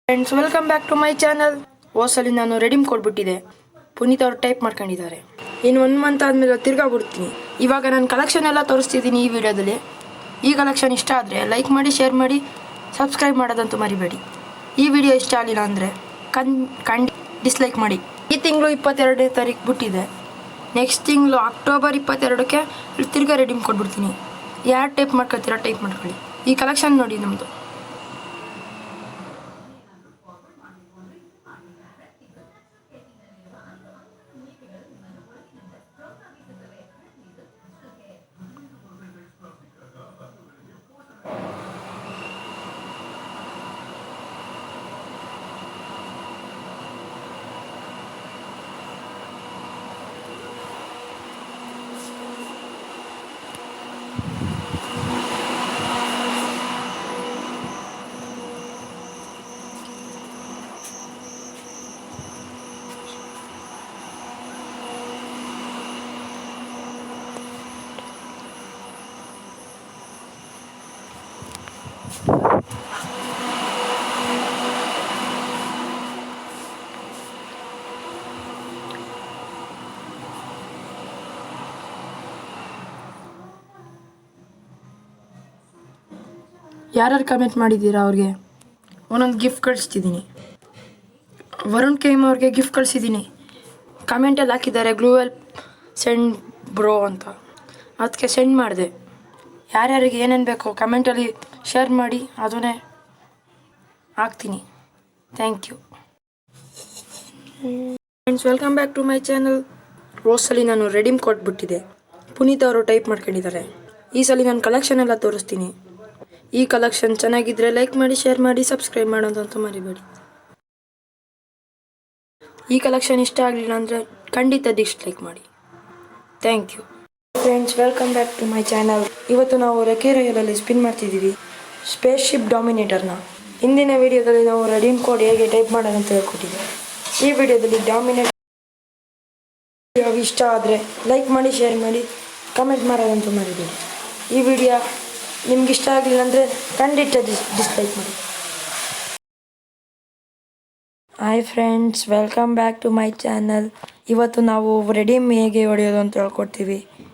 Friends, welcome back to my channel. ಓಸಲಿ ನಾನು ರೆಡಿಮ್ ಕೊಟ್ಬಿಟ್ಟಿದೆ. ಪುನೀತ್ ಅವರು ಟೈಪ್ ಮಾಡ್ಕೊಂಡಿದ್ದಾರೆ. ಇನ್ನು 1 ಮಂತ್ ಆದಮೇಲೆ ತಿರ್ಗಾ ಬಿಡ್ತೀನಿ. ಇವಾಗ ನಾನು ಕಲೆಕ್ಷನ್ ಎಲ್ಲ ತೋರಿಸ್ತಿದ್ದೀನಿ ಈ ವಿಡಿಯೋದಲ್ಲಿ. ಈ ಕಲೆಕ್ಷನ್ ಇಷ್ಟ ಆದರೆ ಲೈಕ್ ಮಾಡಿ, ಶೇರ್ ಮಾಡಿ, ಸಬ್ಸ್ಕ್ರೈಬ್ ಮಾಡೋದಂತೂ ಮರಿಬೇಡಿ. ಈ ವಿಡಿಯೋ ಇಷ್ಟ ಆಗಲಿಲ್ಲ ಅಂದರೆ ಡಿಸ್ಲೈಕ್ ಮಾಡಿ. ಈ ತಿಂಗಳು 22ನೇ ತಾರೀಕು ಬಿಟ್ಟಿದೆ. ನೆಕ್ಸ್ಟ್ ತಿಂಗಳು ಅಕ್ಟೋಬರ್ 22ಕ್ಕೆ ತಿರ್ಗಾ ರೆಡಿಮ್ ಕೊಟ್ಬಿಡ್ತೀನಿ. ಯಾರು ಟೈಪ್ ಮಾಡ್ಕೊತೀರಾ ಟೈಪ್ ಮಾಡ್ಕೊಳ್ಳಿ. ಈ ಕಲೆಕ್ಷನ್ ನೋಡಿ ನಮ್ಮದು. ಯಾರ್ಯಾರು ಕಮೆಂಟ್ ಮಾಡಿದ್ದೀರಾ ಅವ್ರಿಗೆ ಒಂದೊಂದು ಗಿಫ್ಟ್ ಕಳಿಸ್ತಿದ್ದೀನಿ. ವರುಣ್ ಕೇಮ್ ಅವ್ರಿಗೆ ಗಿಫ್ಟ್ ಕಳಿಸಿದ್ದೀನಿ. ಕಮೆಂಟಲ್ಲಿ ಹಾಕಿದ್ದಾರೆ ಗ್ಲೂವೆಲ್ ಸೆಂಡ್ ಬ್ರೋ ಅಂತ. ಅದಕ್ಕೆ ಸೆಂಡ್ ಮಾಡಿದೆ. ಯಾರ್ಯಾರಿಗೆ ಏನೇನು ಬೇಕೋ ಕಮೆಂಟಲ್ಲಿ ಶೇರ್ ಮಾಡಿ, ಅದನ್ನೇ ಹಾಕ್ತೀನಿ. Thank you friends, welcome back to my channel. ರೋಸಲ್ಲಿ ನಾನು ರೆಡಿಮ್ ಕೊಟ್ಬಿಟ್ಟಿದೆ. ಪುನೀತ್ ಅವರು ಟೈಪ್ ಮಾಡ್ಕೊಂಡಿದ್ದಾರೆ. ಈ ಸಲ ನಾನು ಕಲೆಕ್ಷನ್ ಎಲ್ಲ ತೋರಿಸ್ತೀನಿ. ಈ ಕಲೆಕ್ಷನ್ ಚೆನ್ನಾಗಿದ್ದರೆ ಲೈಕ್ ಮಾಡಿ, ಶೇರ್ ಮಾಡಿ, ಸಬ್ಸ್ಕ್ರೈಬ್ ಮಾಡೋದಂತೂ ಮರಿಬೇಡಿ. ಈ ಕಲೆಕ್ಷನ್ ಇಷ್ಟ ಆಗಲಿಲ್ಲ ಅಂದರೆ ಖಂಡಿತ ಡಿಸ್ಲೈಕ್ ಮಾಡಿ. Thank you friends, welcome back to my channel. ಇವತ್ತು ನಾವು ರೆಕ್ಕೆ ರೈಲಲ್ಲಿ ಸ್ಪಿನ್ ಮಾಡ್ತಿದ್ದೀವಿ ಸ್ಪೇಸ್ ಶಿಪ್ ಡಾಮಿನೇಟರ್ನ. ಹಿಂದಿನ ವಿಡಿಯೋದಲ್ಲಿ ನಾವು ರೆಡೀಮ್ ಕೋಡ್ ಹೇಗೆ ಟೈಪ್ ಮಾಡೋದಂತ ಹೇಳ್ಕೊಟ್ಟಿದ್ದೀವಿ. ಈ ವಿಡಿಯೋದಲ್ಲಿ ಡಾಮಿನೇಟರ್ ಇಷ್ಟ ಆದರೆ ಲೈಕ್ ಮಾಡಿ, ಶೇರ್ ಮಾಡಿ, ಕಮೆಂಟ್ ಮಾಡೋದಂತೂ ಮರಿಬೇಡಿ. ಈ ವಿಡಿಯೋ ನಿಮ್ಗೆ ಇಷ್ಟ ಆಗಲಿಲ್ಲ ಅಂದರೆ ಖಂಡಿತ ಡಿಸ್ಲೈಕ್ ಮಾಡಿ. Hi friends, welcome back to my channel. ಇವತ್ತು ನಾವು ರೆಡೀಮ್ ಹೇಗೆ ಹೊಡೆಯೋದು ಅಂತ ಹೇಳ್ಕೊಡ್ತೀವಿ.